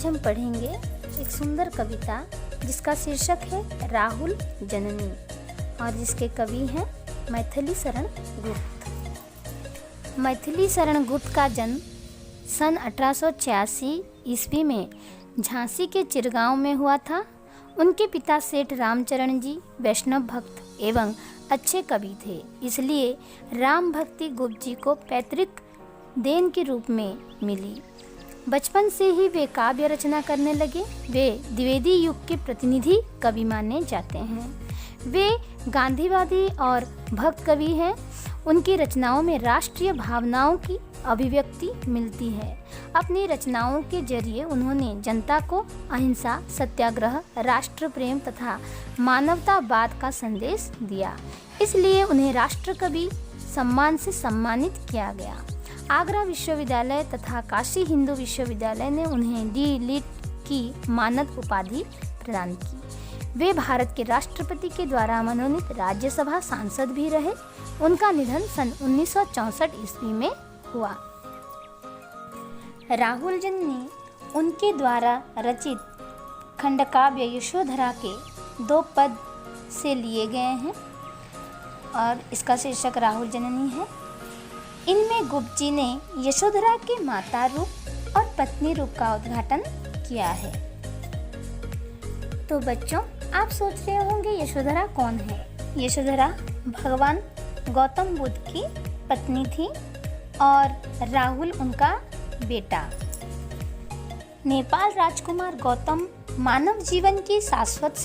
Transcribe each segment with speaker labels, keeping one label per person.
Speaker 1: आज हम पढ़ेंगे एक सुंदर कविता जिसका शीर्षक है राहुल जननी और जिसके कवि हैं मैथिली शरण गुप्त। मैथिली शरण गुप्त का जन्म सन 1886 ईस्वी में झांसी के चिरगांव में हुआ था। उनके पिता सेठ रामचरण जी वैष्णव भक्त एवं अच्छे कवि थे, इसलिए राम भक्ति गुप्त जी को पैतृक देन के रूप में मिली। बचपन से ही वे काव्य रचना करने लगे। वे द्विवेदी युग के प्रतिनिधि कवि माने जाते हैं। वे गांधीवादी और भक्त कवि हैं। उनकी रचनाओं में राष्ट्रीय भावनाओं की अभिव्यक्ति मिलती है। अपनी रचनाओं के जरिए उन्होंने जनता को अहिंसा, सत्याग्रह, राष्ट्र प्रेम तथा मानवतावाद का संदेश दिया, इसलिए उन्हें राष्ट्र कवि सम्मान से सम्मानित किया गया। आगरा विश्वविद्यालय तथा काशी हिंदू विश्वविद्यालय ने उन्हें डी.लिट की मानद उपाधि प्रदान की। वे भारत के राष्ट्रपति के द्वारा मनोनीत राज्यसभा सांसद भी रहे। उनका निधन सन 1964 ईस्वी में हुआ। राहुल जननी उनके द्वारा रचित खंडकाव्य यशोधरा के 2 पद से लिए गए हैं और इसका शीर्षक राहुल जननी है। इनमें गुप्त जी ने यशोधरा के माता रूप और पत्नी रूप का उद्घाटन किया है। तो बच्चों, आप सोच रहे होंगे यशोधरा कौन है? यशोधरा भगवान गौतम बुद्ध की पत्नी थी और राहुल उनका बेटा। नेपाल राजकुमार गौतम मानव जीवन की शाश्वत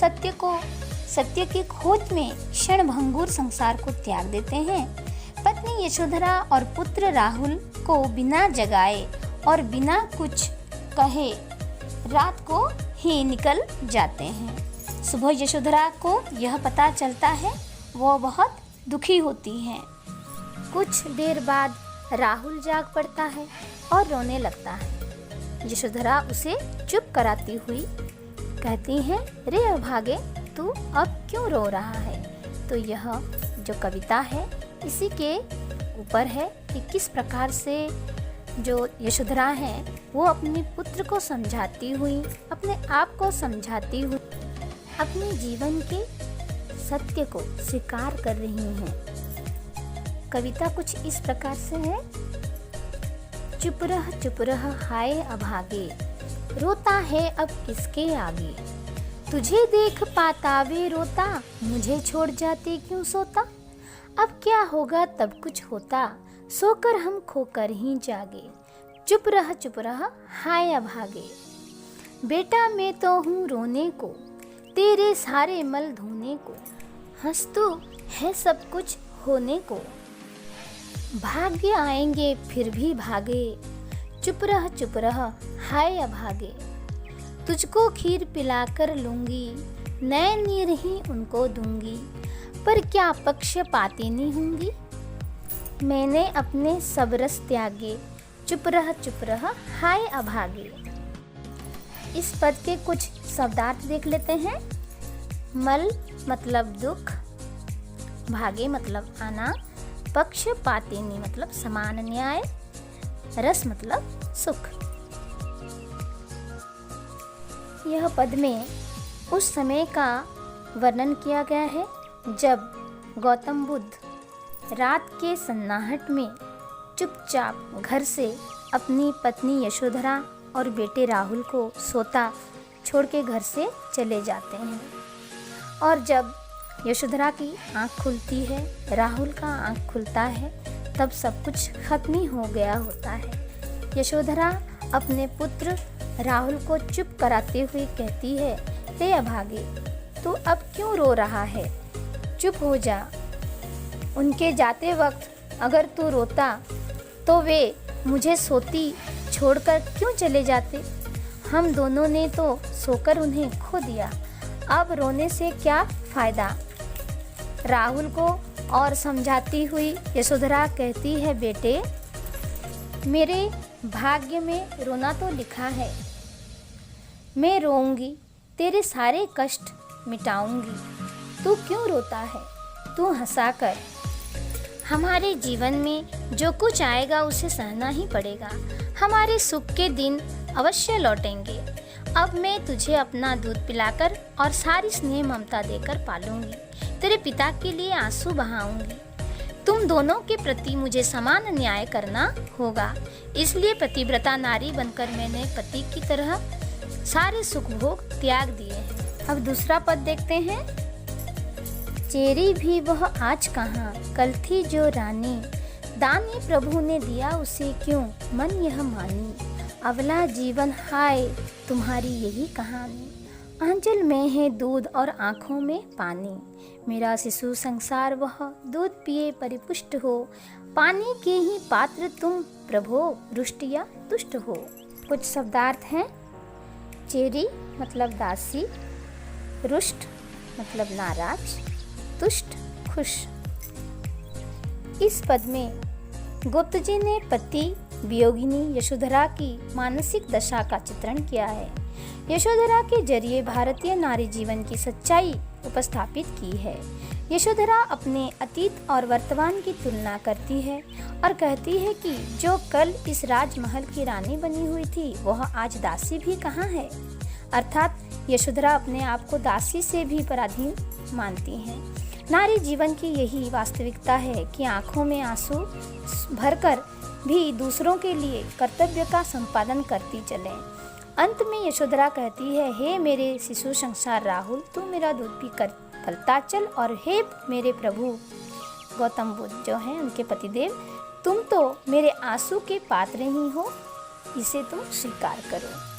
Speaker 1: सत्य की खोज में क्षणभंगुर संसार को त्याग देते हैं। पत्नी यशोधरा और पुत्र राहुल को बिना जगाए और बिना कुछ कहे रात को ही निकल जाते हैं। सुबह यशोधरा को यह पता चलता है, वो बहुत दुखी होती हैं। कुछ देर बाद राहुल जाग पड़ता है और रोने लगता है। यशोधरा उसे चुप कराती हुई कहती है, रे अभागे, तू अब क्यों रो रहा है? तो यह जो कविता है इसी के ऊपर है कि किस प्रकार से जो यशोधरा है वो अपने पुत्र को समझाती हुई, अपने आप को समझाती हुई अपने जीवन के सत्य को स्वीकार कर रही हैं। कविता कुछ इस प्रकार से है। चुप रह हाय अभागे, रोता है अब किसके आगे। तुझे देख पाता वे रोता, मुझे छोड़ जाते क्यों सोता। अब क्या होगा तब कुछ होता, सोकर हम खोकर ही जागे। चुप रह हाय अभागे। बेटा मैं तो हूँ रोने को, तेरे सारे मल धोने को। हंस तो है सब कुछ होने को, भाग्य आएंगे फिर भी भागे। चुप रह हाय अभागे। तुझको खीर पिलाकर लूंगी, नैन नीर ही उनको दूंगी। पर क्या पक्षपाती नहीं होंगी, मैंने अपने सब रस त्यागे। चुप रह हाय अभागे। इस पद के कुछ शब्दार्थ देख लेते हैं। मल मतलब दुख, भागे मतलब आना, पक्षपातिनी मतलब समान न्याय, रस मतलब सुख। यह पद में उस समय का वर्णन किया गया है जब गौतम बुद्ध रात के सन्नाहट में चुपचाप घर से अपनी पत्नी यशोधरा और बेटे राहुल को सोता छोड़ के घर से चले जाते हैं। और जब यशोधरा की आँख खुलती है, राहुल का आँख खुलता है, तब सब कुछ खत्म ही हो गया होता है। यशोधरा अपने पुत्र राहुल को चुप कराते हुए कहती है, ते अभागे, तू अब क्यों रो रहा है? चुप हो जा। उनके जाते वक्त अगर तू रोता तो वे मुझे सोती छोड़कर क्यों चले जाते? हम दोनों ने तो सोकर उन्हें खो दिया, अब रोने से क्या फ़ायदा। राहुल को और समझाती हुई यशोधरा कहती है, बेटे मेरे भाग्य में रोना तो लिखा है, मैं रोऊंगी, तेरे सारे कष्ट मिटाऊंगी। तू क्यों रोता है? तू हंसा कर। हमारे जीवन में जो कुछ आएगा उसे सहना ही पड़ेगा। हमारे सुख के दिन अवश्य लौटेंगे। अब मैं तुझे अपना दूध पिलाकर और सारी स्नेह ममता देकर पालूंगी। तेरे पिता के लिए आंसू बहाऊंगी। तुम दोनों के प्रति मुझे समान न्याय करना होगा। इसलिए पतिव्रता नारी बनकर मैंने पति की तरह सारे सुख भोग त्याग दिए हैं। अब दूसरा पद देखते हैं। चेरी भी वह आज कहाँ, कल थी जो रानी, दानी प्रभु ने दिया उसे क्यों, मन यह मानी। अवला जीवन हाय तुम्हारी यही कहानी, आंचल में है दूध और आँखों में पानी। मेरा शिशु संसार वह दूध पिए परिपुष्ट हो, पानी के ही पात्र तुम प्रभो, रुष्ट या तुष्ट हो। कुछ शब्दार्थ हैं। चेरी मतलब दासी, रुष्ट मतलब नाराज, तुष्ट खुश। इस पद में गुप्त जी ने पति वियोगिनी यशोधरा की मानसिक दशा का चित्रण किया है। यशोधरा के जरिए भारतीय नारी जीवन की सच्चाई उपस्थापित की है। यशोधरा अपने अतीत और वर्तमान की तुलना करती है और कहती है कि जो कल इस राजमहल की रानी बनी हुई थी वह आज दासी भी कहाँ है। अर्थात यशोधरा अपने आप को दासी से भी पराधीन मानती हैं। नारी जीवन की यही वास्तविकता है कि आंखों में आंसू भरकर भी दूसरों के लिए कर्तव्य का संपादन करती चलें। अंत में यशोधरा कहती है, हे मेरे शिशु संसार राहुल, तू मेरा दूध पी कर फलता चल, और हे मेरे प्रभु गौतम बुद्ध जो हैं उनके पतिदेव, तुम तो मेरे आंसू के पात्र ही हो, इसे तुम स्वीकार करो।